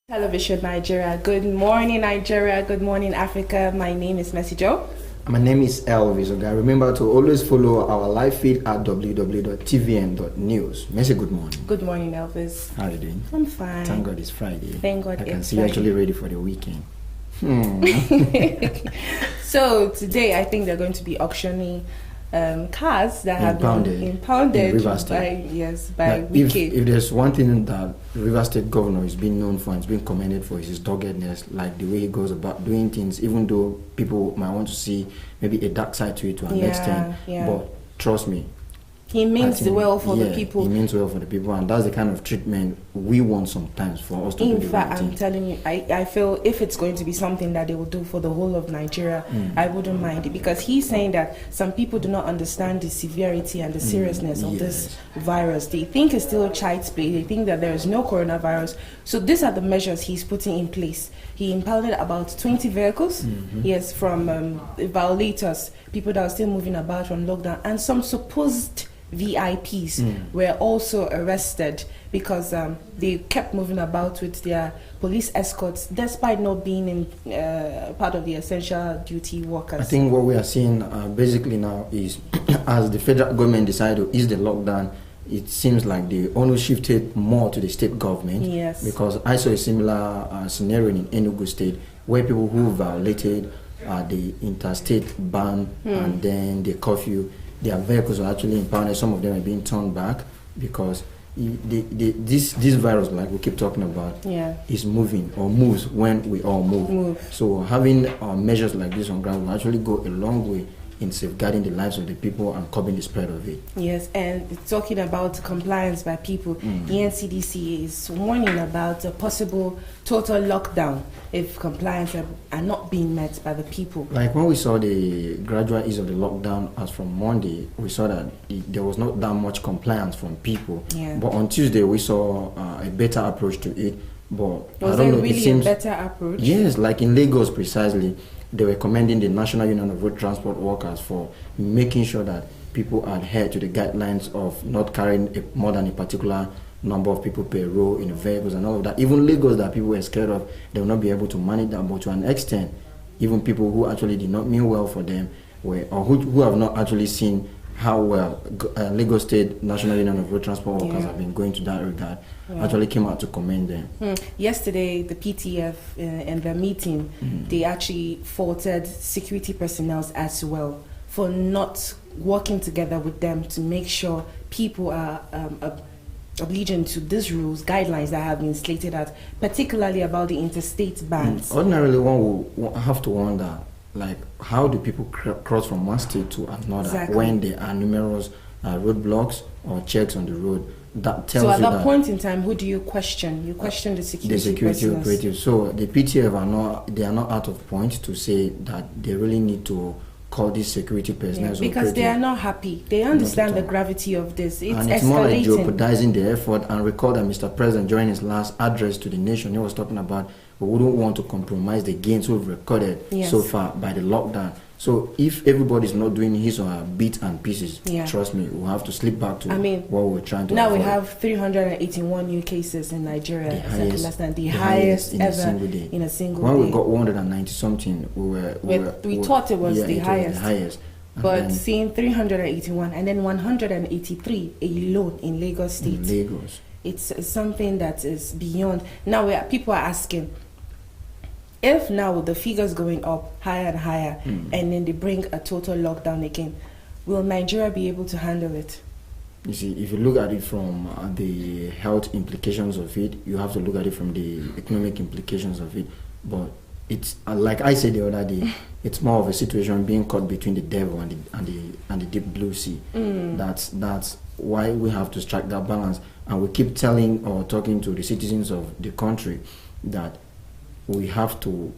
Television Nigeria. Good morning, Nigeria. Good morning, Africa. My name is Messi Joe. My name is Elvis. Okay, remember to always follow our live feed at www.tvn.news. Messi, good morning. Good morning, Elvis. How are you doing? I'm fine. Thank God it's Friday. Thank God I can it's see Friday. you're actually ready for the weekend. So today, I think they're going to be auctioning cars that have been impounded by Wike. If there's one thing that River State governor is being known for and is being commended for is his doggedness, like the way he goes about doing things, even though people might want to see maybe a dark side to it to an extent. But trust me, he means well for the people. He means well for the people, and that's the kind of treatment we want sometimes for us to do the right thing. I'm telling you, I feel if it's going to be something that they will do for the whole of Nigeria, I wouldn't mind it, because he's saying that some people do not understand the severity and the seriousness of this virus. They think it's still child's play. They think that there is no coronavirus. So these are the measures he's putting in place. He impounded about 20 vehicles, yes, from violators, people that are still moving about from lockdown, and some supposed VIPs were also arrested because they kept moving about with their police escorts despite not being in part of the essential duty workers. I think what we are seeing basically now is as the federal government decided to ease the lockdown, it seems like they only shifted more to the state government. Yes. Because I saw a similar scenario in Enugu State where people who violated the interstate ban and then the curfew, their vehicles are actually impounded. Some of them are being turned back because this virus, like we keep talking about, is moving or moves when we all move. So having measures like this on ground will actually go a long way in safeguarding the lives of the people and curbing the spread of it. Yes, and talking about compliance by people, the NCDC is warning about a possible total lockdown if compliance are not being met by the people. Like when we saw the gradual ease of the lockdown as from Monday, we saw that there was not that much compliance from people. But on Tuesday, we saw a better approach to it. But was there really a better approach? Yes, like in Lagos precisely. They were commending the National Union of Road Transport Workers for making sure that people adhere to the guidelines of not carrying more than a particular number of people per row in the vehicles and all of that. Even Lagos that people were scared of, they will not be able to manage that. But to an extent, even people who actually did not mean well for them, or who have not actually seen how well Lagos State National Union of Road Transport Workers have been going to that regard, actually came out to commend them. Yesterday, the PTF in their meeting, they actually faulted security personnel as well for not working together with them to make sure people are obliging to these rules, guidelines that have been slated out, particularly about the interstate bans. Ordinarily, one will have to wonder, like, how do people cross from one state to another when there are numerous roadblocks or checks on the road? That tells so at you that point in time, who do you question? You question the security operatives. So the PTF are not out of point to say that they really need to call these security personnel because they are not happy. They understand the gravity of this. It's and it's escalating. more like jeopardizing the effort. And recall that Mr. President, during his last address to the nation, he was talking about we wouldn't want to compromise the gains we've recorded so far by the lockdown. So if everybody's not doing his or her bits and pieces, trust me, we'll have to slip back to what we're trying to now avoid. We have 381 new cases in Nigeria. The highest in ever a single day. In a single when day. we got 190 something, we thought it was the highest. But then, seeing 381 and then 183 alone in Lagos State. It's something that is beyond. Now people are asking, if now the figures going up higher and higher, and then they bring a total lockdown again, will Nigeria be able to handle it? You see, if you look at it from the health implications of it, you have to look at it from the economic implications of it. But it's like I said the other day, it's more of a situation being caught between the devil and the deep blue sea. That's why we have to strike that balance, and we keep telling or talking to the citizens of the country that we have to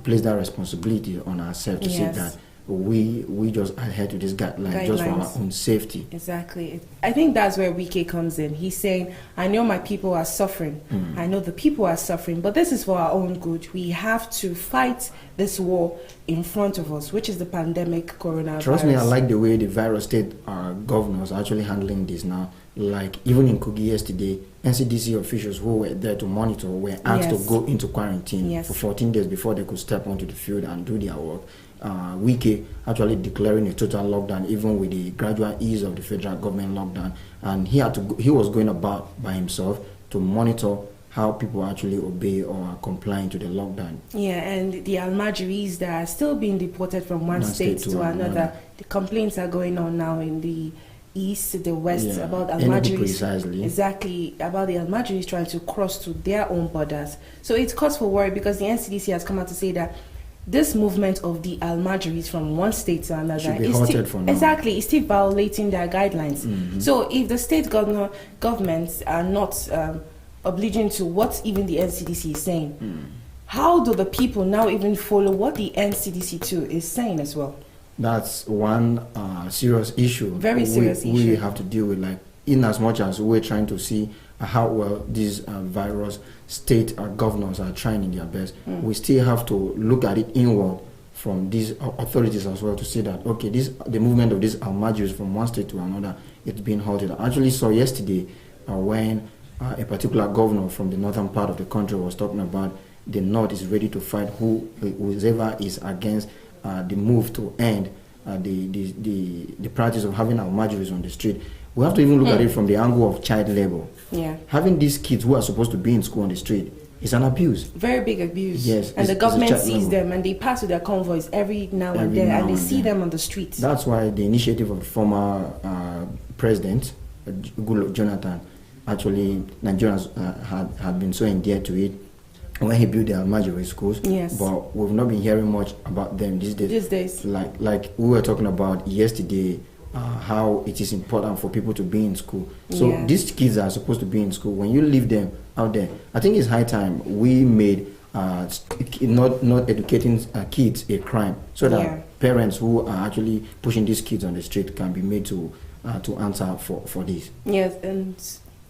place that responsibility on ourselves to say that we just adhere to this guideline just for our own safety. Exactly. I think that's where Wike comes in. He's saying, I know my people are suffering. I know the people are suffering, but this is for our own good. We have to fight this war in front of us, which is the pandemic coronavirus. Trust me, I like the way the various state governors are actually handling this now. Like even in Kogi yesterday, NCDC officials who were there to monitor were asked to go into quarantine for 14 days before they could step onto the field and do their work. Wike actually declaring a total lockdown, even with the gradual ease of the federal government lockdown, and he was going about by himself to monitor how people actually obey or are complying to the lockdown. Yeah, and the Almajiris that are still being deported from one state to another, the complaints are going on now in the east, the west, about Almajiris. Precisely. Exactly, about the Almajiris trying to cross to their own borders. So it's cause for worry because the NCDC has come out to say that this movement of the Almajiris from one state to another is still violating their guidelines. So if the state governments are not obliging to what even the NCDC is saying, how do the people now even follow what the NCDC too is saying as well? That's one serious issue. Very serious issue. We have to deal with, like, in as much as we're trying to see how well these virus state governors are trying in their best, we still have to look at it inward from these authorities as well to see that, okay, the movement of these Almajiris from one state to another, it's been halted. I actually saw yesterday when a particular governor from the northern part of the country was talking about the north is ready to fight whoever is against the move to end the practice of having Almajiris on the street. We have to even look at it from the angle of child labor. Yeah. Having these kids who are supposed to be in school on the street is an abuse. Very big abuse. Yes. And the government sees them and they pass with their convoys every now and then and they see them on the streets. That's why the initiative of former president, Goodluck Jonathan, actually Nigerians had been so endeared to it when he built the Almajiri schools. Yes. But we've not been hearing much about them these days. These days. Like we were talking about yesterday, how it is important for people to be in school. So these kids are supposed to be in school. When you leave them out there, I think it's high time we made not educating kids a crime, so that parents who are actually pushing these kids on the street can be made to answer for this. Yes, and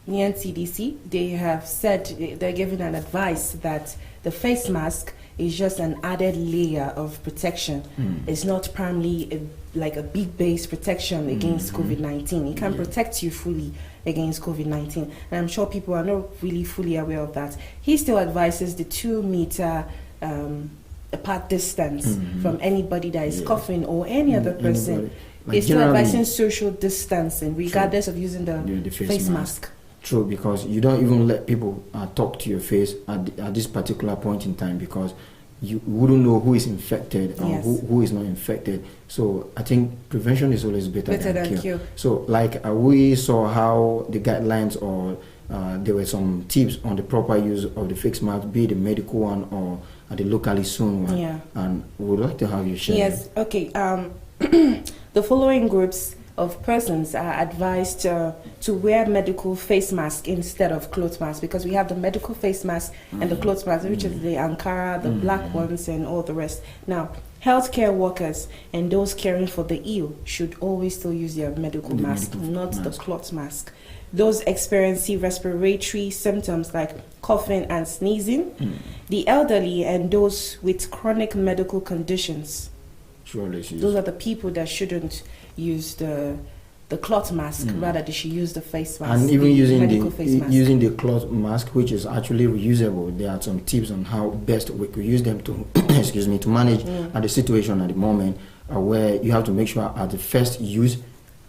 the NCDC, they have said, they're giving an advice that the face mask is just an added layer of protection. It's not primarily like a big base protection against COVID-19. It can protect you fully against COVID-19. And I'm sure people are not really fully aware of that. He still advises the 2 meter apart distance from anybody that is coughing or any other person. He's still advising social distancing regardless of using the face mask. True, because you don't even let people talk to your face at this particular point in time, because you wouldn't know who is infected and who is not infected. So I think prevention is always better than cure. So like we saw how the guidelines or there were some tips on the proper use of the face mask, be it the medical one or the locally sewn one. Yeah. And we would like to have you share. Yes, okay. The following groups of persons are advised to wear medical face mask instead of cloth mask, because we have the medical face mask and the cloth mask, which is the Ankara, the black ones, and all the rest. Now, healthcare workers and those caring for the ill should always still use their medical mask, not the cloth mask. Those experiencing respiratory symptoms like coughing and sneezing, the elderly, and those with chronic medical conditions. Those are the people that shouldn't use the cloth mask, rather they should use the face mask. And even using the cloth mask, which is actually reusable, there are some tips on how best we could use them to to manage the situation at the moment, where you have to make sure at the first use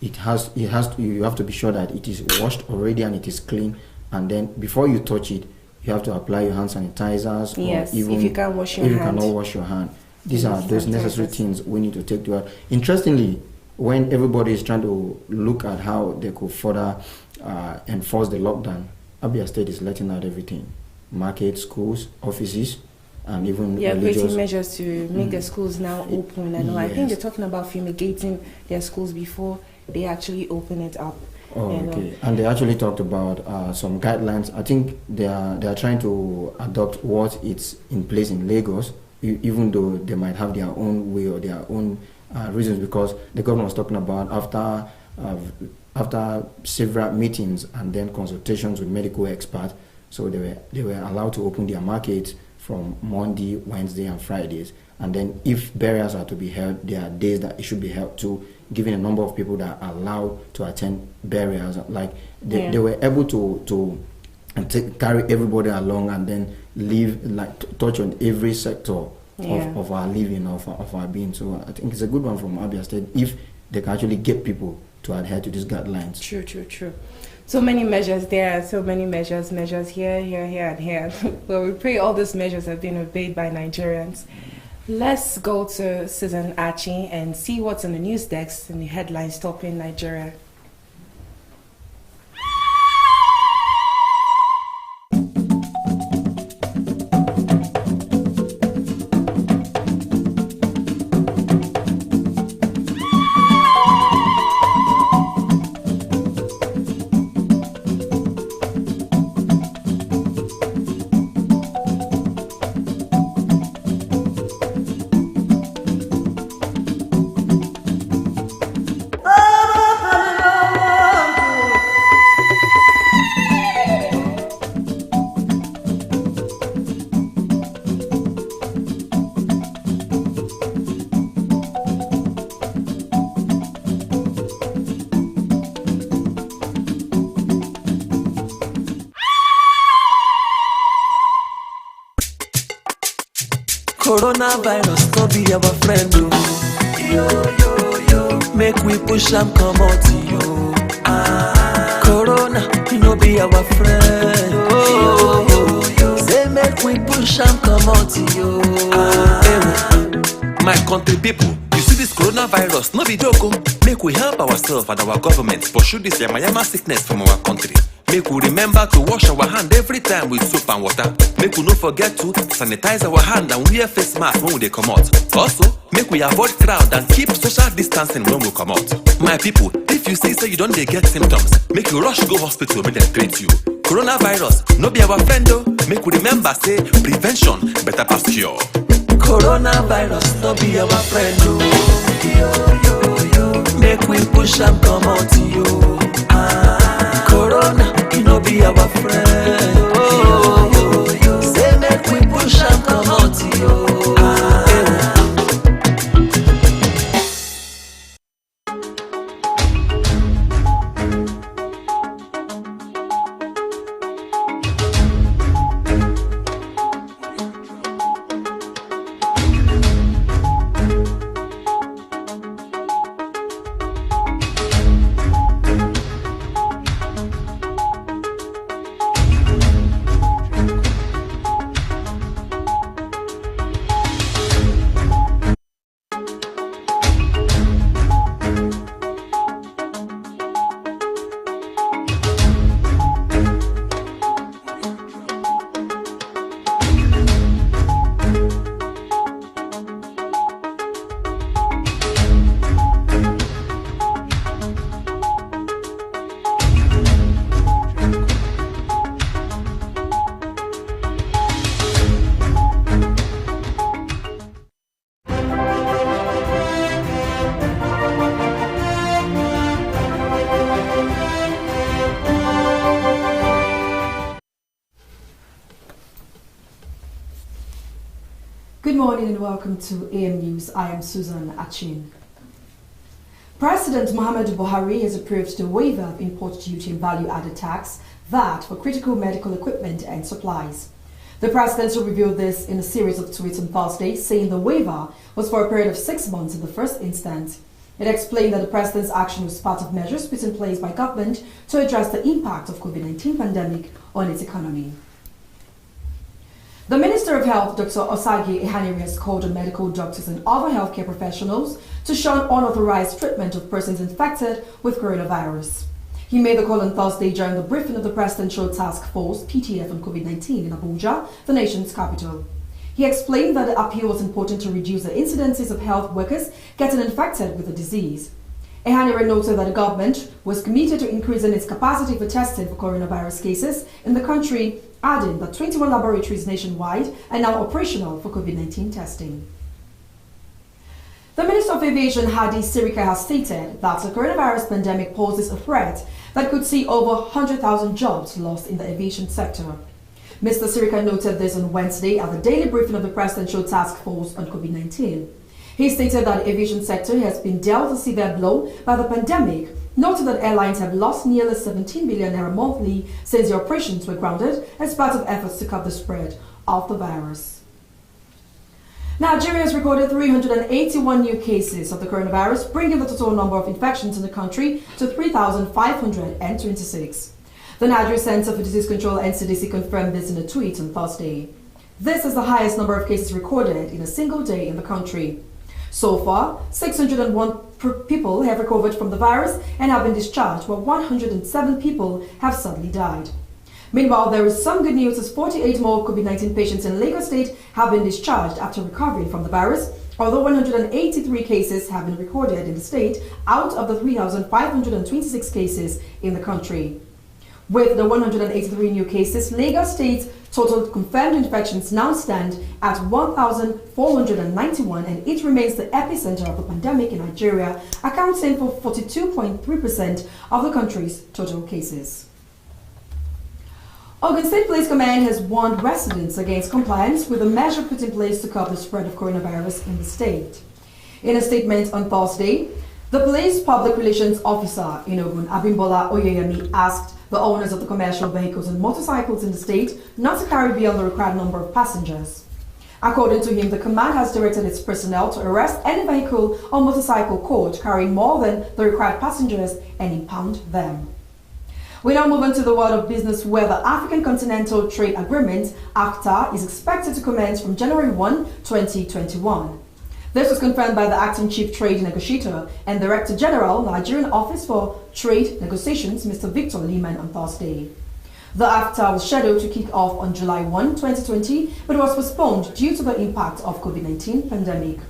you have to be sure that it is washed already and it is clean, and then before you touch it you have to apply your hand sanitizers, or even if you can't wash your hand. If you cannot wash your hand. These are those necessary things we need to take to heart. Interestingly, when everybody is trying to look at how they could further enforce the lockdown, Abia State is letting out everything. Markets, schools, offices, and even creating measures to make the schools now open. And I think they're talking about fumigating their schools before they actually open it up. Oh, okay. And they actually talked about some guidelines. I think they are trying to adopt what is in place in Lagos, even though they might have their own way or their own reasons, because the government was talking about after several meetings and then consultations with medical experts, so they were allowed to open their markets from Monday, Wednesday, and Fridays. And then if barriers are to be held, there are days that it should be held to, given a number of people that are allowed to attend barriers. Like they were able to and carry everybody along, and then live touch on every sector of our living, of our being. So I think it's a good one from Abia State if they can actually get people to adhere to these guidelines. True. So many measures there, so many measures here, and here. Well, we pray all these measures have been obeyed by Nigerians. Let's go to Susan Achi and see what's on the news desk and the headlines topping Nigeria. Coronavirus no be our friend, yo. Make we push am comot, yo. Corona, he no be our friend, yo. Say make we push am comot, yo. My country people, you see this coronavirus, no be joke. Make we help ourselves and our government pursue this yamayama sickness from our country. Make we remember to wash our hand every time with soap and water. Make we no forget to sanitize our hand and wear face mask when we come out. Also, make we avoid crowd and keep social distancing when we come out. My people, if you see say you don't get symptoms, make you rush go hospital make them treat you. Coronavirus no be our friend though. Make we remember say prevention better pass cure. Coronavirus no be our friend, yo. Make we push am comot, yo. Corona, he no be our friend, yo. Say make we push am comot, yo. Good morning and welcome to AM News. I am Susan Achin. President Muhammadu Buhari has approved the waiver of import duty and value-added tax, VAT, for critical medical equipment and supplies. The president revealed this in a series of tweets on Thursday, saying the waiver was for a period of 6 months in the first instance. It explained that the president's action was part of measures put in place by government to address the impact of COVID-19 pandemic on its economy. The Minister of Health, Dr. Osagi Ehanire, has called on medical doctors and other healthcare professionals to shun unauthorized treatment of persons infected with coronavirus. He made the call on Thursday during the briefing of the Presidential Task Force, PTF, on COVID-19 in Abuja, the nation's capital. He explained that the appeal was important to reduce the incidences of health workers getting infected with the disease. Ehanire noted that the government was committed to increasing its capacity for testing for coronavirus cases in the country, adding that 21 laboratories nationwide are now operational for COVID-19 testing. The Minister of Aviation, Hadi Sirika, has stated that the coronavirus pandemic poses a threat that could see over 100,000 jobs lost in the aviation sector. Mr. Sirika noted this on Wednesday at the daily briefing of the Presidential Task Force on COVID-19. He stated that the aviation sector has been dealt a severe blow by the pandemic, noted that airlines have lost nearly 17 billion naira monthly since the operations were grounded as part of efforts to curb the spread of the virus. Nigeria has recorded 381 new cases of the coronavirus, bringing the total number of infections in the country to 3,526. The Nigeria Center for Disease Control (NCDC) confirmed this in a tweet on Thursday. This is the highest number of cases recorded in a single day in the country. So far, 601 people have recovered from the virus and have been discharged, while 107 people have suddenly died. Meanwhile, there is some good news as 48 more COVID-19 patients in Lagos State have been discharged after recovering from the virus, although 183 cases have been recorded in the state out of the 3,526 cases in the country. With the 183 new cases, Lagos State's total confirmed infections now stand at 1,491, and it remains the epicenter of the pandemic in Nigeria, accounting for 42.3% of the country's total cases. Ogun State Police Command has warned residents against compliance with a measure put in place to curb the spread of coronavirus in the state. In a statement on Thursday, the police public relations officer in Ogun, Abimbola Oyeyemi, asked the owners of the commercial vehicles and motorcycles in the state not to carry beyond the required number of passengers. According to him, the command has directed its personnel to arrest any vehicle or motorcycle caught carrying more than the required passengers and impound them. We now move on to the world of business, where the African Continental Trade Agreement, ACTA, is expected to commence from January 1, 2021. This was confirmed by the acting chief trade negotiator and Director General, Nigerian Office for Trade Negotiations, Mr. Victor Lehman, on Thursday. The ACTA was scheduled to kick off on July 1, 2020, but was postponed due to the impact of COVID-19 pandemic.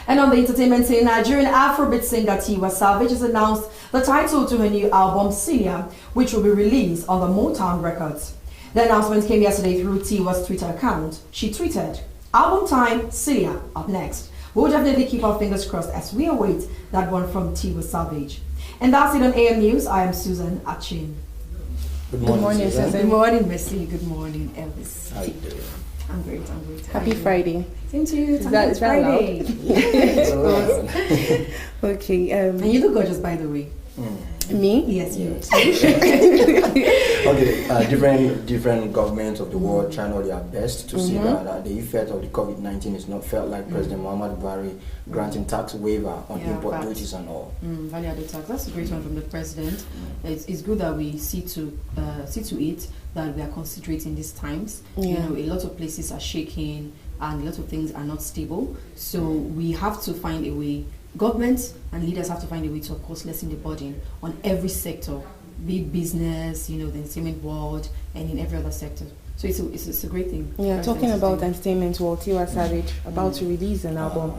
And on the entertainment scene, Nigerian Afrobeat singer Tiwa Savage has announced the title to her new album, Celia, which will be released on the Motown Records. The announcement came yesterday through Tiwa's Twitter account. She tweeted, "Album time, Celia, up next." We'll definitely keep our fingers crossed as we await that one from Tiwa Savage. And that's it on AM News. I am Susan Achin. Good morning, Susan. Good morning, Messi. Good morning, Elvis. How you doing? I'm great. Happy Friday. Same to you. Is that Friday. Yes, okay. And you look gorgeous, by the way. Me? Yes, you. Okay, different governments of the world trying all their best to see that the effect of the COVID-19 is not felt, like President Muhammad Buhari granting tax waiver on import duties and all. Value-added tax. That's a great one from the president. It's good that we see to it that we are concentrating these times. Yeah. You know, a lot of places are shaking and a lot of things are not stable. So we have to find a way. Governments and leaders have to find a way to, of course, lessen the burden on every sector, be it business, you know, the entertainment world, and in every other sector. So it's a great thing. Yeah, talking about entertainment world, Tiwa Savage about to release an album.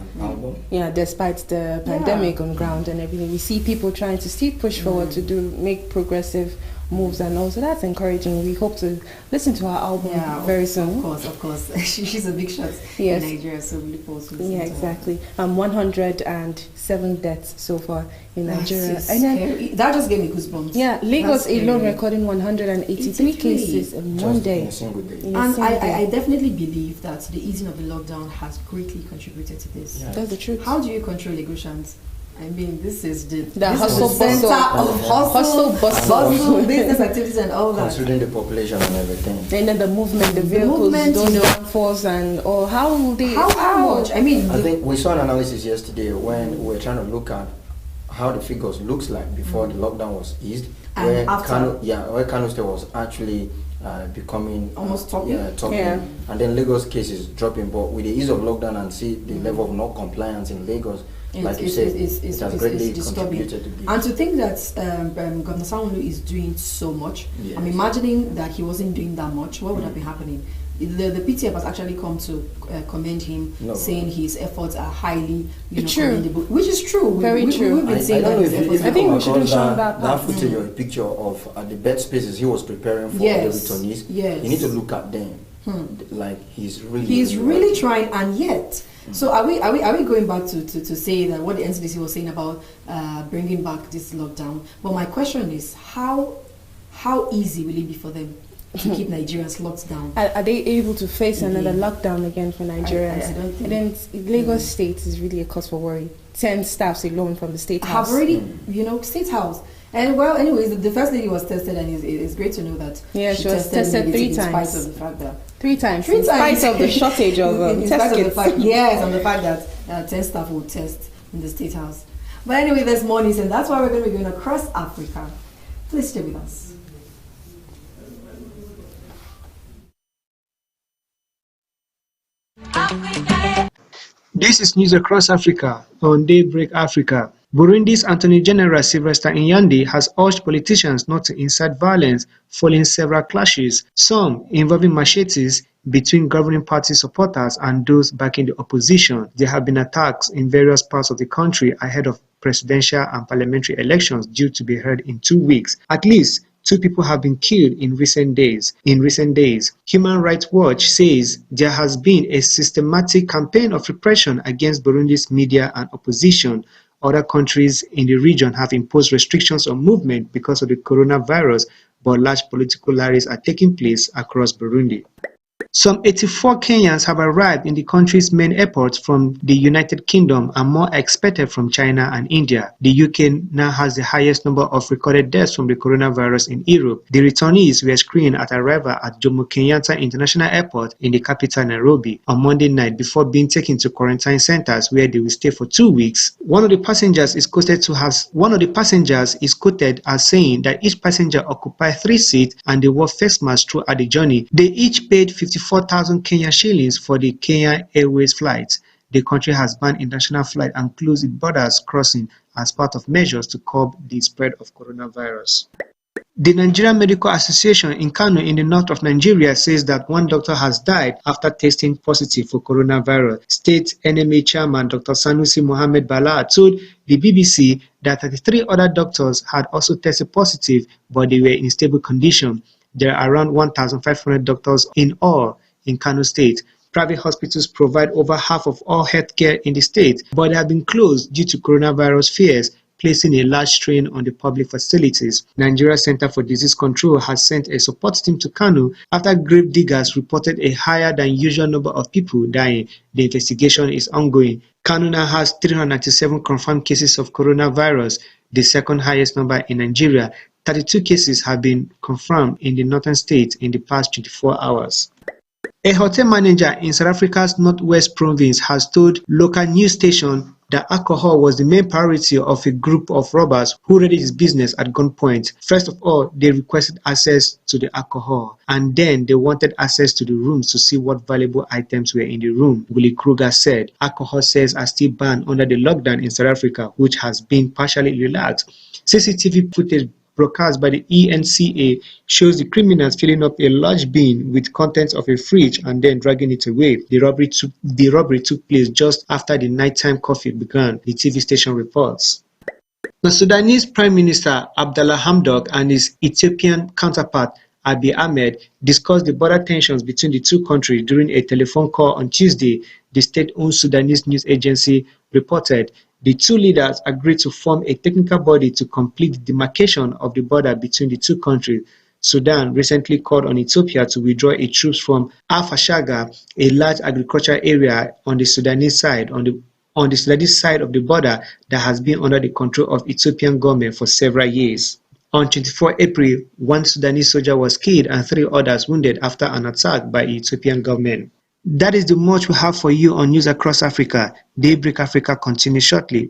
Yeah, despite the pandemic on ground and everything, we see people trying to still push forward to make progressive moves and all. So that's encouraging. We hope to listen to her album very soon. Of course. She's a big shot in Nigeria, so we look forward to listening to her. Exactly. 107 deaths so far in Nigeria. That just gave me goosebumps. Yeah, Lagos alone recording 183 cases in one day. In a single day. And I definitely believe that the easing of the lockdown has greatly contributed to this. Yeah. That's the truth. How do you control Lagosians? I mean, this is the hustle center of hustle, business activities and all that. Considering the population and everything. And then the movement, the vehicles, those downfalls and how will they... How much? I mean... I think we saw an analysis yesterday when we were trying to look at how the figures looks like before the lockdown was eased. And where after. where Kano State was actually becoming... almost topping. Yeah. And then Lagos cases dropping. But with the ease of lockdown and see the level of non-compliance in Lagos, like you said, it has greatly contributed to this. And to think that Governor Sanwo-Olu is doing so much, Yes. I'm imagining that he wasn't doing that much. What would have been happening? The PTF has actually come to commend him, saying his efforts are highly commendable, which is true. Very true. We've been saying that his efforts I think we should have shown that that footage or a picture of the bed spaces he was preparing for the returnees. Yes. You need to look at them. Like he's really trying, and yet. So are we going back to say that what the NCDC was saying about bringing back this lockdown? But my question is, how easy will it be for them? to keep Nigerians locked down. Are they able to face another lockdown again for Nigerians? I don't think. And then Lagos State is really a cause for worry. 10 staffs alone from the State House. Have already, State House. And well, anyways, the first lady was tested, and it's great to know that she was tested 3 times. In spite of the fact that 3 times. In spite of the shortage of test kits. Yes, and the fact that 10 staff will test in the State House. But anyway, there's more news, and that's why we're going to be going across Africa. Please stay with us. This is News Across Africa on Daybreak Africa. Burundi's Attorney General Sylvester Nyandi has urged politicians not to incite violence following several clashes, some involving machetes between governing party supporters and those backing the opposition. There have been attacks in various parts of the country ahead of presidential and parliamentary elections due to be held in 2 weeks. At least 2 people have been killed in recent days. Human Rights Watch says there has been a systematic campaign of repression against Burundi's media and opposition. Other countries in the region have imposed restrictions on movement because of the coronavirus, but large political rallies are taking place across Burundi. Some 84 Kenyans have arrived in the country's main airports from the United Kingdom and more expected from China and India. The UK now has the highest number of recorded deaths from the coronavirus in Europe. The returnees were screened at arrival at Jomo Kenyatta International Airport in the capital Nairobi on Monday night before being taken to quarantine centers where they will stay for 2 weeks. One of the passengers is quoted as saying that each passenger occupied 3 seats and they wore face masks throughout the journey. They each paid 54,000 Kenya shillings for the Kenya Airways flights. The country has banned international flights and closed its borders crossing as part of measures to curb the spread of coronavirus. The Nigerian Medical Association in Kano in the north of Nigeria says that 1 doctor has died after testing positive for coronavirus. State NMA chairman Dr. Sanusi Mohammed Bala told the BBC that 33 other doctors had also tested positive, but they were in stable condition. There are around 1,500 doctors in all in Kano State. Private hospitals provide over half of all healthcare in the state, but they have been closed due to coronavirus fears, placing a large strain on the public facilities. Nigeria Center for Disease Control has sent a support team to Kano after grave diggers reported a higher than usual number of people dying. The investigation is ongoing. Kano now has 397 confirmed cases of coronavirus, the second highest number in Nigeria. 32 cases have been confirmed in the northern state in the past 24 hours. A hotel manager in South Africa's northwest province has told local news station that alcohol was the main priority of a group of robbers who raided his business at gunpoint. First of all, they requested access to the alcohol, and then they wanted access to the rooms to see what valuable items were in the room, Willie Kruger said. Alcohol sales are still banned under the lockdown in South Africa, which has been partially relaxed. CCTV footage broadcast by the ENCA shows the criminals filling up a large bin with contents of a fridge and then dragging it away. The robbery took place just after the nighttime curfew began, the TV station reports. The Sudanese Prime Minister Abdallah Hamdok and his Ethiopian counterpart Abiy Ahmed discussed the border tensions between the two countries during a telephone call on Tuesday, the state-owned Sudanese news agency reported. The two leaders agreed to form a technical body to complete the demarcation of the border between the two countries. Sudan recently called on Ethiopia to withdraw its troops from Al-Fashaga, a large agricultural area on the Sudanese side of the border that has been under the control of Ethiopian government for several years. On 24 April, 1 Sudanese soldier was killed and 3 others wounded after an attack by the Ethiopian government. That is the much we have for you on News Across Africa. Daybreak Africa continues shortly.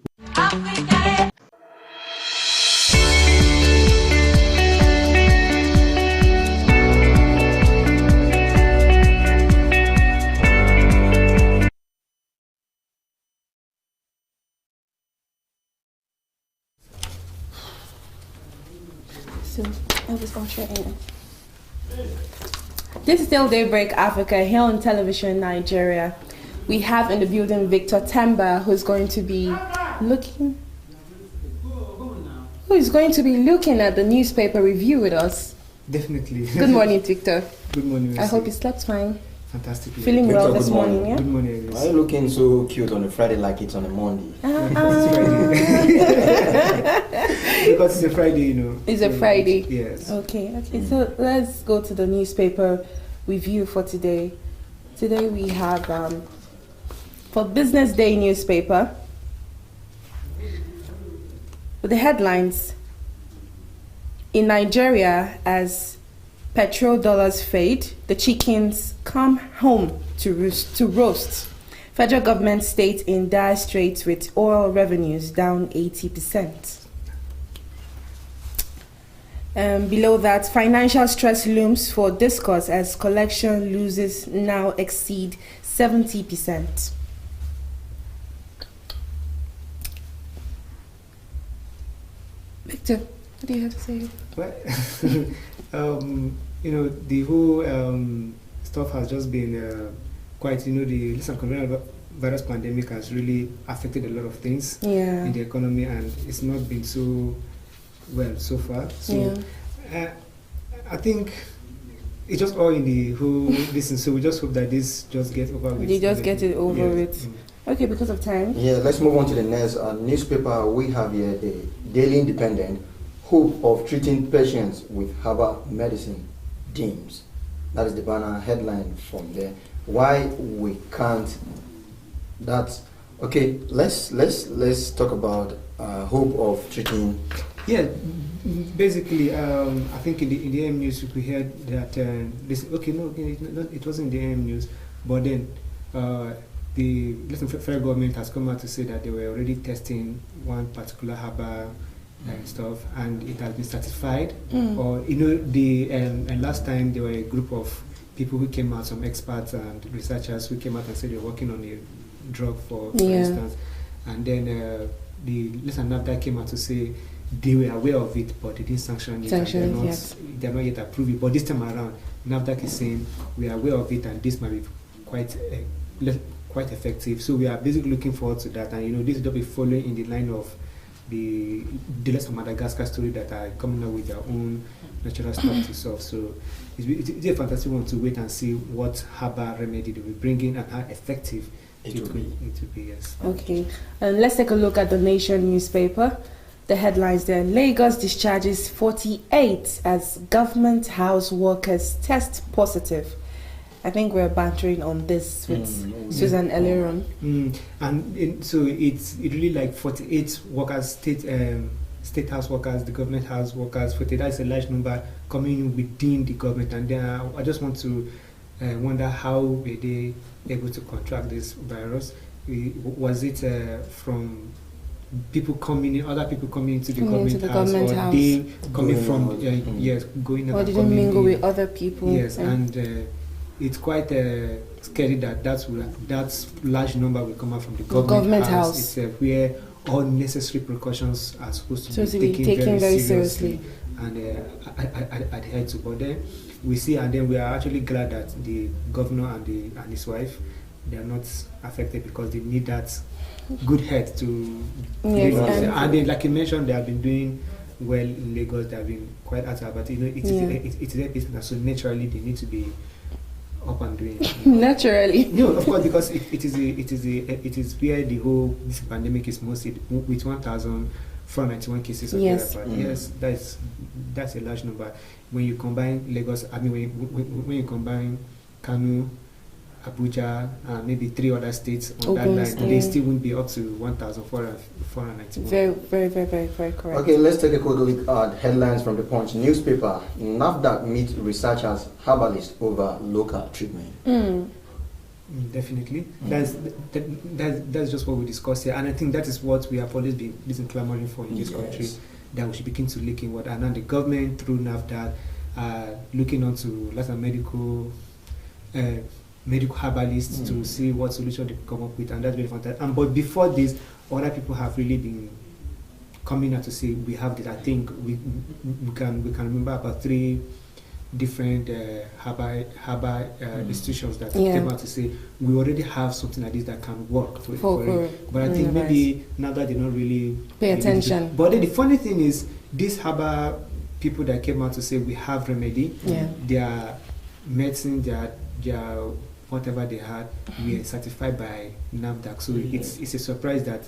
So, I was usher in. This is still Daybreak Africa here on television Nigeria. We have in the building Victor Tamba, who's going to be looking at the newspaper review with us. Definitely. Good morning, Victor. Good morning. I hope you slept fine. fantastically. Feeling well Victor, this good morning, morning. yeah? Good morning. Why are you looking so cute on a Friday like it's on a Monday? Because it's a Friday, you know. It's a Friday. Yes. Okay. So let's go to the newspaper review for today. Today we have for Business Day newspaper, the headlines: in Nigeria, as petrol dollars fade, the chickens come home to roast. Federal government state in dire straits with oil revenues down 80%. Below that, financial stress looms for discourse as collection losses now exceed 70%. Victor, what do you have to say? Well, you know, the whole stuff has just been quite, you know, the recent coronavirus pandemic has really affected a lot of things in the economy, and it's not been so well so far. So I think it's just all in the whole listen. So we just hope that this just gets over with. You just get it over with. Okay, because of time. Yeah, let's move on to the next newspaper we have here, the Daily Independent. Hope of treating patients with herbal medicine dims. That is the banner headline from there. Why we can't? That's okay. Let's talk about hope of treating. Yeah, basically, I think in the AM news we heard that this. Okay, no, it wasn't in the AM news, but then the federal government has come out to say that they were already testing one particular herbal and stuff, and it has been certified. Or you know, the and last time there were a group of people who came out, some experts and researchers who came out and said they're working on a drug for instance, and then the NAFDAC came out to say they were aware of it, but they didn't sanction it. They're not yet approved it. But this time around, NAFDAC is saying we are aware of it, and this might be quite effective. So we are basically looking forward to that, and you know, this will be following in the line of the Less of Madagascar story that are coming up with their own natural stuff to solve. So it's a fantastic one to wait and see what herbal remedy they will bring in and how effective it will be. Yes. Okay, let's take a look at the Nation newspaper. The headlines there: Lagos discharges 48 as government house workers test positive. I think we're bantering on this with Susan Eleron. So it's really like 48 workers, state house workers, the government house workers. 48, that's a large number coming in within the government. And then I just want to wonder, how were they able to contract this virus? Was it from people coming in, other people coming into the government house, or they coming from going out? Or did they mingle with other people? Yes, and it's quite scary that that large number will come out from the government house itself, where all necessary precautions are supposed to be taken very seriously and adhered to. But then we see, and then we are actually glad that the governor and his wife, they are not affected, because they need that good head to. And then, like you mentioned, they have been doing well in Lagos. They have been quite active, but you know, it's their business, so naturally they need to be up and doing. Naturally. No, of course, because it is where the whole this pandemic is mostly with 1,491 cases of yes, that's a large number. When you combine Lagos, I mean, when you combine Kano, Abuja, maybe 3 other states on that line, they still won't be up to 1,491. Very, very, very, very, very correct. Okay, let's take a quick look at headlines from the Punch newspaper. NAFDAC meets researchers, herbalists over local treatment. Definitely. That's just what we discussed here, and I think that is what we have always been clamoring for in this country, that we should begin to look inward, and now the government through NAFDAC looking onto lots of medical herbalists to see what solution they can come up with, and that's very fantastic. But before this, other people have really been coming out to say we have this. I think we can remember about 3 different herbal institutions that came out to say we already have something like this that can work for it. But I think maybe now that they don't really pay attention. But then the funny thing is, these herbal people that came out to say we have remedy, their medicine, their whatever they had were certified by NAFDAC. So it's a surprise that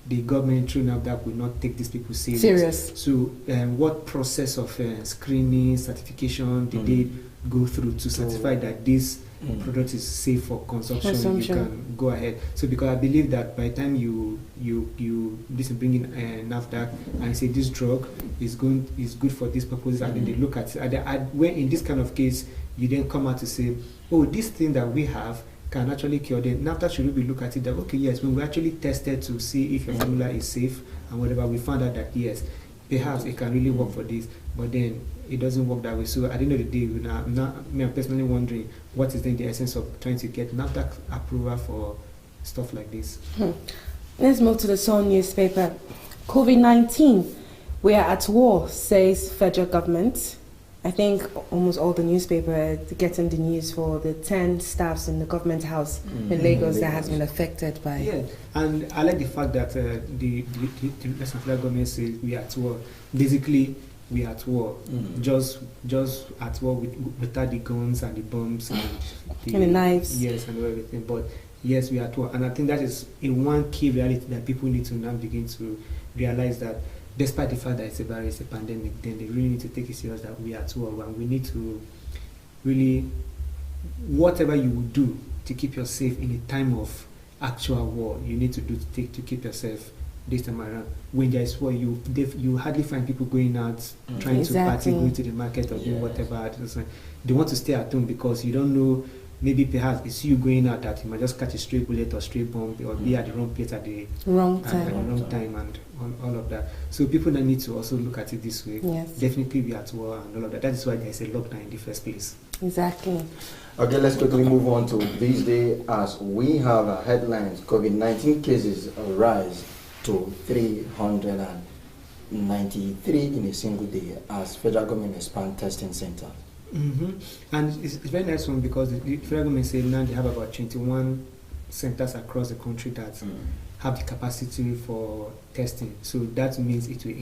the government through NAFDAC will not take these people serious. So what process of screening, certification did they go through to certify that this product is safe for consumption? You can go ahead. So because I believe that by the time you bring in NAFDAC and say this drug is good for this purpose, and then they look at it, when in this kind of case you then come out to say, oh, this thing that we have can actually cure them. NAFDAC should be look at it that, okay, yes, when we actually tested to see if your formula is safe and whatever, we found out that yes, perhaps it can really work for this, but then it doesn't work that way. So at the end of the day, I'm personally wondering what is then the essence of trying to get NAFDAC approval for stuff like this. Let's move to the Sun newspaper. COVID-19, we are at war, says federal government. I think almost all the newspapers getting the news for the 10 staffs in the government house in Lagos that has been affected by. Yeah, and I like the fact that the federal government says we are at war. Basically, we are at war. Just at war without the guns and the bombs and the knives. Yes, and everything. But yes, we are at war. And I think that is a one key reality that people need to now begin to realize, that despite the fact that it's a virus, a pandemic, then they really need to take it serious that we are at war, and we need to really, whatever you would do to keep yourself safe in a time of actual war, you need to do to keep yourself this time around. When there is war, you hardly find people going out trying to party, going to the market or doing whatever. They want to stay at home because you don't know, maybe perhaps it's you going out that you might just catch a stray bullet or stray bomb or be at the wrong place at the wrong time and all of that. So people that need to also look at it this way. Yes. Definitely be at war and all of that. That is why there's a lockdown in the first place. Exactly. Okay, let's quickly move on to this day as we have headlines. COVID-19 cases rise to 393 in a single day as federal government expand testing center. And it's very nice one because the federal government said now they have about 21 centers across the country that have the capacity for testing. So that means it will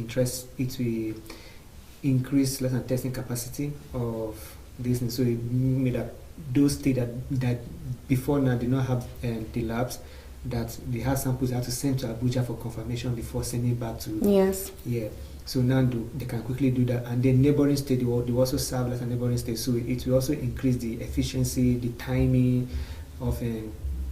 increase less than testing capacity of this. So it means that those states that before now did not have the labs, that they have samples they have to send to Abuja for confirmation before sending back to So now they can quickly do that, and then neighboring state they will also serve as a neighboring state, so it will also increase the efficiency, the timing of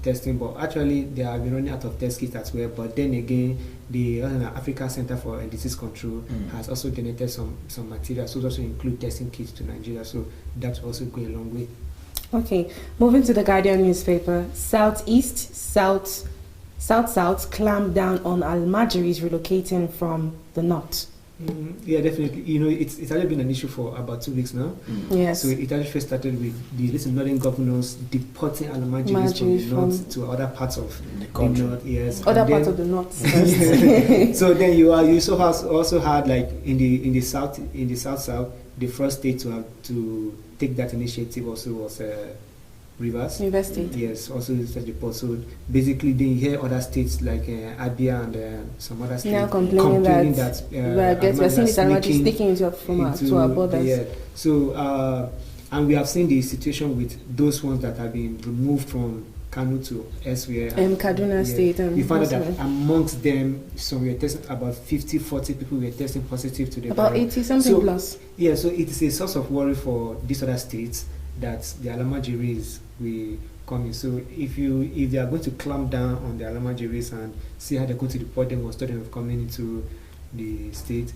testing. But actually they have been running out of test kits as well. But then again, the African Center for Disease Control has also donated some material, so it also include testing kits to Nigeria. So that will also go a long way. Okay, moving to the Guardian newspaper. Southeast, South clamp down on Almajiris relocating from the north. Yeah, definitely. You know, it's already been an issue for about 2 weeks now. Yes. So it actually first started with the northern governors deporting Almajiris from the north to other parts of the country. North, yes. Other parts of the north. So then you also had, like in the south, the first state to take that initiative also was Rivers State. Yes, also such report. So basically, they hear other states like Abia and some other states now complaining that we're seeing this Almajiris sticking into our borders. Yeah. So and we have seen the situation with those ones that have been removed from Kano to elsewhere. Kaduna State. We found out that amongst them, some were testing, about 50-40 people were testing positive to the about virus. 80-something plus. Yeah, so it is a source of worry for these other states that the Almajiris will come in. So if they are going to clamp down on the Almajiris and see how they're going to deport them or stop them from coming into the state,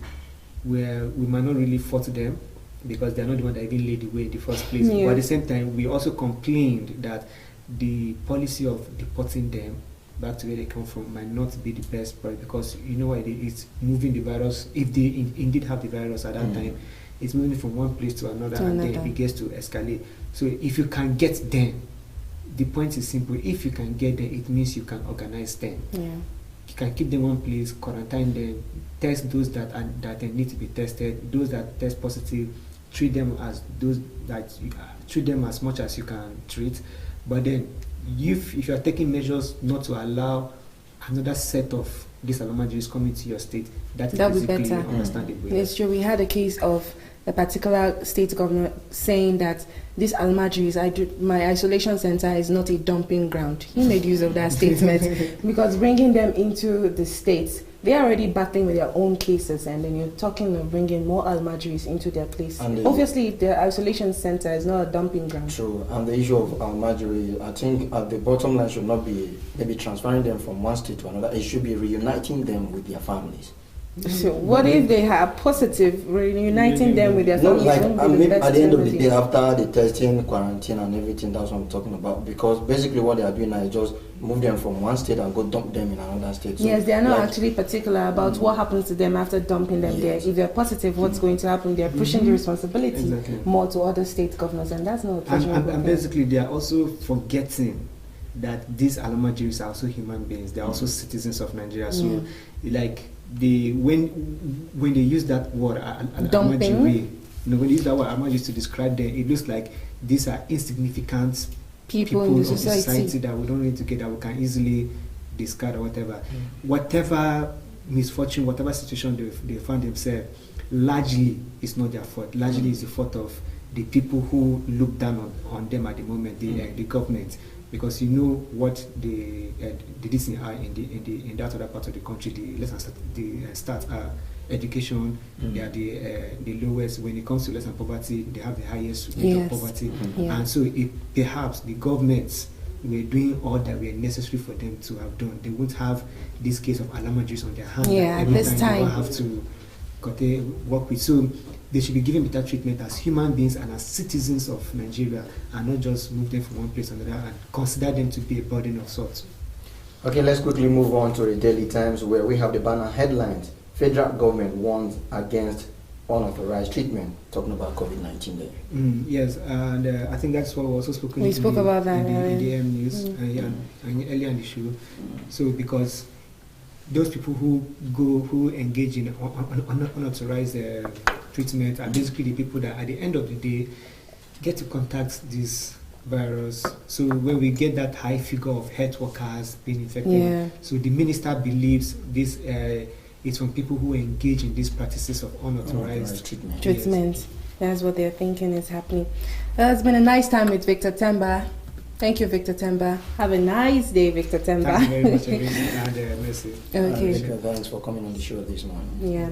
where we might not really fault them because they're not the one that even laid the way in the first place. Yeah. But at the same time, we also complained that the policy of deporting them back to where they come from might not be the best, but because you know what it's moving the virus. If they indeed have the virus at that time, it's moving from one place to another, and then it gets to escalate. So if you can get them, the point is simple. If you can get them, it means you can organize them. Yeah. You can keep them in one place, quarantine them, test those that they need to be tested. Those that test positive, treat them as treat them as much as you can treat. But then, if you are taking measures not to allow another set of these Almajiris coming to your state, that is basically understandable. It's true. We had a case of a particular state governor saying that this Almajiris, my isolation center is not a dumping ground. He made use of that statement because bringing them into the states, they're already battling with their own cases, and then you're talking of bringing more Almajiris into their place. Obviously, the isolation center is not a dumping ground. True, and the issue of Almajiri, I think the bottom line should not be maybe transferring them from one state to another. It should be reuniting them with their families. So what if they are positive, reuniting them with their families? At the end of the day, after the testing, quarantine and everything, that's what I'm talking about. Because basically what they are doing now is just move them from one state and go dump them in another state. So yes, they are not actually particular about what happens to them after dumping them there. If they're positive, what's going to happen? They're pushing the responsibility more to other state governors, and that's not and basically they are also forgetting that these Almajiris are also human beings. They are also citizens of Nigeria. So like when they use that word Almajiri, when they use that word Almajiri to describe them, it looks like these are insignificant people in the society that we don't need to get, that we can easily discard or whatever. Whatever misfortune, whatever situation they find themselves, largely it's not their fault. Largely it's the fault of the people who look down on them at the moment, the government. Because you know what the Disney are in that other part of the country. Education, they are the lowest. When it comes to less than poverty, they have the highest rate of poverty. And so perhaps the governments were doing all that were necessary for them to have done, they won't have this case of Almajiris on their hands. Every this time they will have to work with. So they should be given better treatment as human beings and as citizens of Nigeria, and not just move them from one place to another and consider them to be a burden of sorts. Okay, let's quickly move on to the Daily Times, where we have the banner headlines. Federal government warns against unauthorized treatment, talking about COVID-19 there. Yes, and I think that's what we also spoke about that in the AM news and earlier in the show. So because those people who engage in unauthorized treatment are basically the people that at the end of the day get to contact this virus. So when we get that high figure of health workers being infected, so the minister believes this is from people who engage in these practices of unauthorized treatment. Yes. That's what they're thinking is happening. It's been a nice time with Victor Temba. Thank you, Victor Temba. Have a nice day, Victor Temba. Thank you very much, and Mercy. Okay. Thanks for coming on the show this morning. Yeah.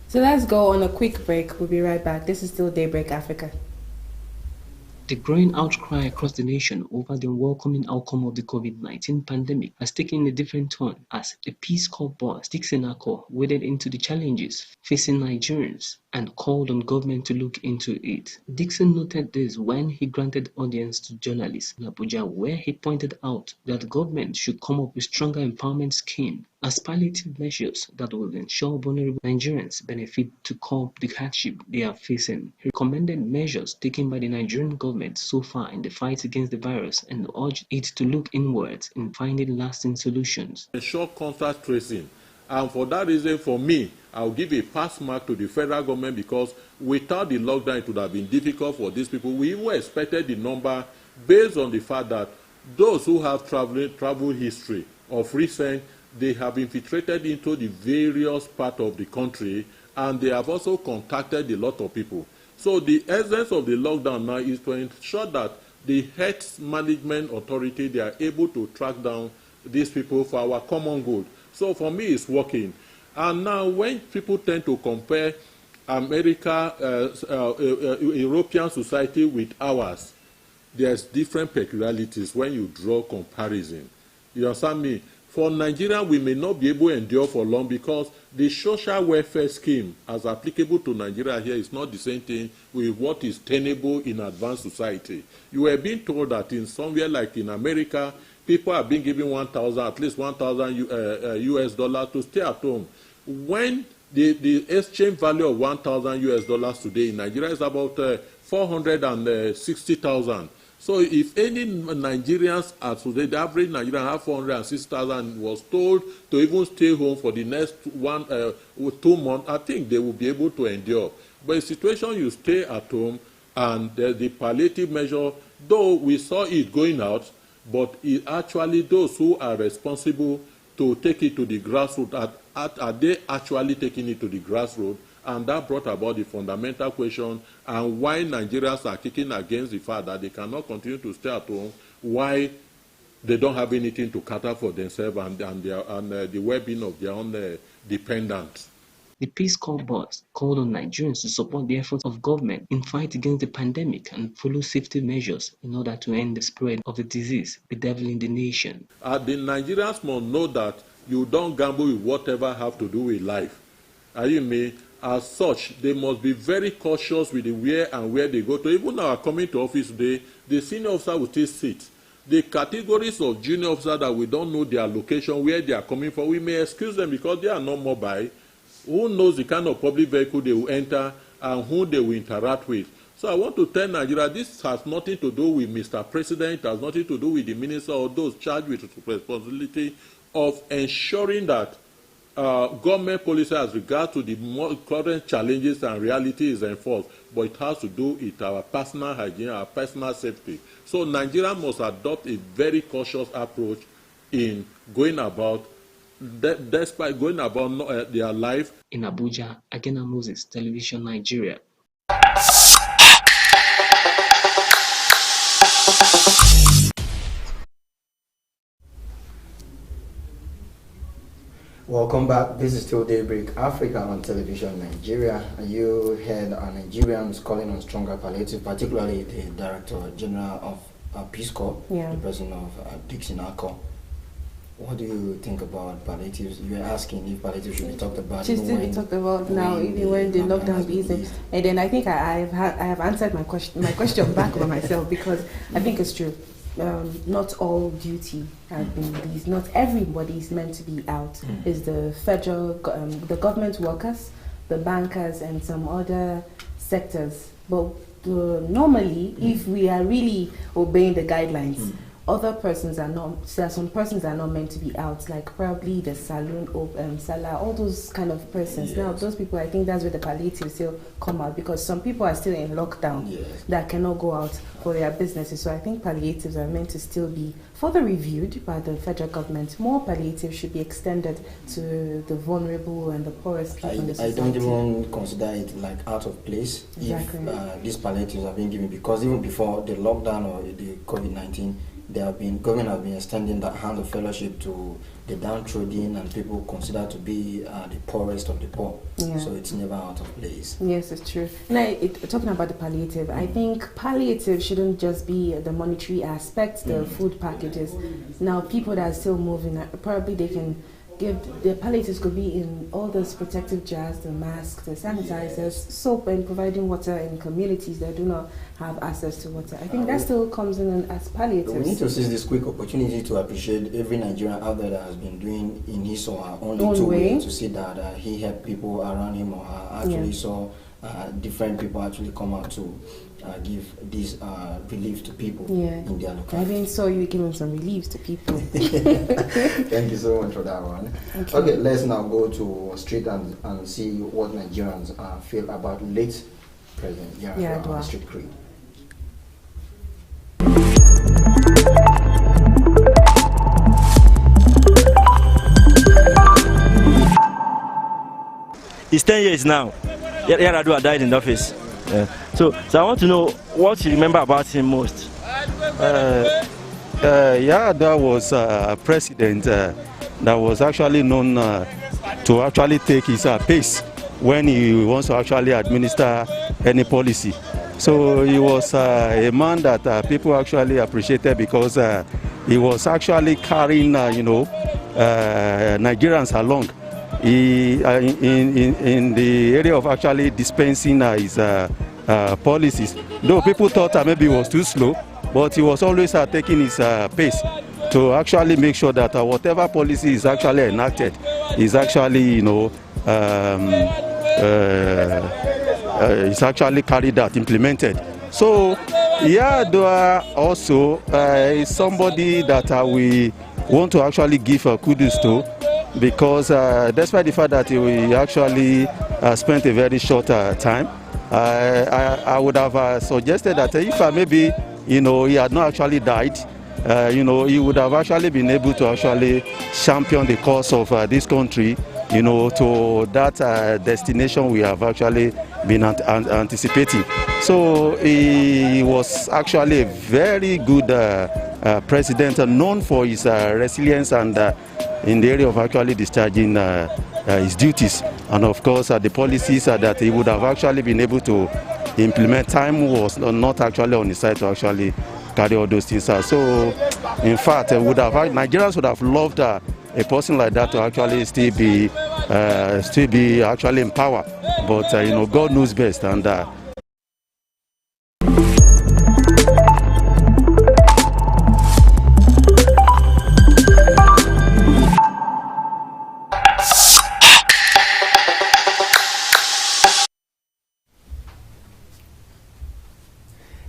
So let's go on a quick break. We'll be right back. This is still Daybreak Africa. The growing outcry across the nation over the welcoming outcome of the COVID-19 pandemic has taken a different turn as the Peace Corps boss, Dixon Akko, waded into the challenges facing Nigerians and called on government to look into it. Dixon noted this when he granted audience to journalists in Abuja, where he pointed out that the government should come up with stronger empowerment scheme as palliative measures that will ensure vulnerable Nigerians benefit to curb the hardship they are facing. He recommended measures taken by the Nigerian government so far in the fight against the virus and urged it to look inwards in finding lasting solutions. Ensure contact tracing. And for that reason, for me, I'll give a pass mark to the federal government, because without the lockdown, it would have been difficult for these people. We even expected the number based on the fact that those who have travel history of recent, they have infiltrated into the various parts of the country, and they have also contacted a lot of people. So the essence of the lockdown now is to ensure that the health management authority, they are able to track down these people for our common good. So for me, it's working. And now when people tend to compare America, European society with ours, there's different peculiarities when you draw comparison. You understand me? For Nigeria, we may not be able to endure for long because the social welfare scheme as applicable to Nigeria here is not the same thing with what is tenable in advanced society. You were being told that in somewhere like in America, people are being given at least 1,000 US dollars to stay at home. When the exchange value of 1,000 US dollars today in Nigeria is about 460,000. So if any Nigerians today, the average Nigerian have 460,000, was told to even stay home for the next 2 months, I think they will be able to endure. But in situation you stay at home and the palliative measure, though we saw it going out, but it actually those who are responsible to take it to the grassroots, are they actually taking it to the grassroots? And that brought about the fundamental question and why Nigerians are kicking against the fact that they cannot continue to stay at home, why they don't have anything to cater for themselves and the well-being of their own dependents. The Peace Corps boss called on Nigerians to support the efforts of government in fight against the pandemic and follow safety measures in order to end the spread of the disease bedeviling the nation. The Nigerians must know that you don't gamble with whatever have to do with life. Are you me? As such, they must be very cautious with the where they go to. Even our coming to office today, the senior officer will still sit. The categories of junior officers that we don't know their location, where they are coming from, we may excuse them because they are not mobile. Who knows the kind of public vehicle they will enter and who they will interact with. So I want to tell Nigeria, this has nothing to do with Mr. President, it has nothing to do with the minister or those charged with the responsibility of ensuring that government policy as regards to the current challenges and reality is enforced, but it has to do with our personal hygiene, our personal safety. So Nigeria must adopt a very cautious approach in going about despite going about their life. In Abuja, Agena Moses, Television Nigeria. Welcome back. This is still Daybreak Africa on Television Nigeria. You heard Nigerians calling on stronger palliative, particularly the Director General of Peace Corps, the person of Dixon Akko. What do you think about palliatives? You were asking if palliatives should be talked about. Should still be talked about now, even when the lockdown is easing. And then I think I have answered my question back by myself, because I think it's true. Not all duty has been released. Not everybody is meant to be out. It's the federal, the government workers, the bankers, and some other sectors. But normally, if we are really obeying the guidelines, other persons are not. There are some persons are not meant to be out, like probably the saloon, Salah, all those kind of persons. Yes. Now, those people, I think that's where the palliatives still come out, because some people are still in lockdown that cannot go out for their businesses. So I think palliatives are meant to still be further reviewed by the federal government. More palliatives should be extended to the vulnerable and the poorest people in the society. I don't even consider it like out of place if these palliatives are being given, because even before the lockdown or the COVID-19, government have been extending that hand of fellowship to the downtrodden and people considered to be the poorest of the poor. So it's never out of place. Yes, it's true. Now, talking about the palliative, I think palliative shouldn't just be the monetary aspect, the food packages. Now, people that are still moving, probably they can give, the palliatives could be in all those protective jars, the masks, the sanitizers, soap, and providing water in communities that do not have access to water. I think that still comes in as palliatives. We need to seize this quick opportunity to appreciate every Nigerian out there that has been doing in his or her own little way to see that he helped people around him or her, actually saw different people actually come out to give this relief to people in their locality. I even saw you giving some reliefs to people. Thank you so much for that one. Okay, let's now go to street and see what Nigerians feel about late President Yar'Adua on the street creed. It's 10 years now. Yar'Adua died in the office. So I want to know what you remember about him most. Yar'Adua was a president that was actually known to actually take his pace when he wants to actually administer any policy. So he was a man that people actually appreciated because he was actually carrying, Nigerians along. He, in the area of actually dispensing his policies, though people thought maybe he was too slow, but he was always taking his pace to actually make sure that whatever policy is actually enacted is actually, is actually carried out, implemented. So Yar'Adua also is somebody that we want to actually give kudos to, because despite the fact that he actually spent a very short time, I would have suggested that if maybe he had not actually died, he would have actually been able to actually champion the cause of this country to that destination we have actually been anticipating. So he was actually a very good president, known for his resilience and in the area of actually discharging his duties. And of course, the policies that he would have actually been able to implement. Time was not actually on his side to actually carry all those things out. So, in fact, Nigerians would have loved a person like that to actually still be actually in power. But God knows best, and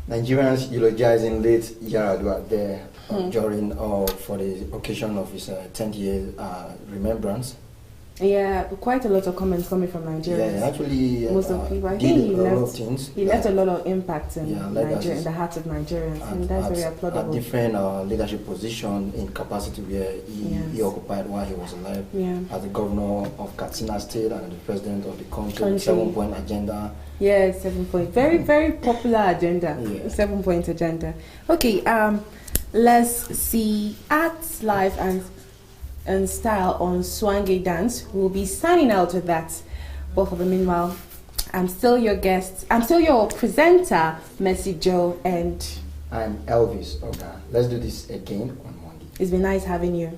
Nigerians eulogizing late Yaradua there during for the occasion of his 10th year remembrance. Yeah, quite a lot of comments coming from Nigerians. Yeah, actually, most of people. I think he left a lot of impact in Nigeria, in the hearts of Nigerians, and that's very applaudable. At different leadership position in capacity where he occupied while he was alive, as the governor of Katsina State and the president of the country. 7-point agenda. Yeah, 7-point. Very, very popular agenda. Yeah. 7-point agenda. Okay, let's see Art, Life and Style on Swange Dance. We'll be signing out with that. But for the meanwhile, I'm still your guest. I'm still your presenter, Mercy Joe, and I'm Elvis. Okay, let's do this again on Monday. It's been nice having you.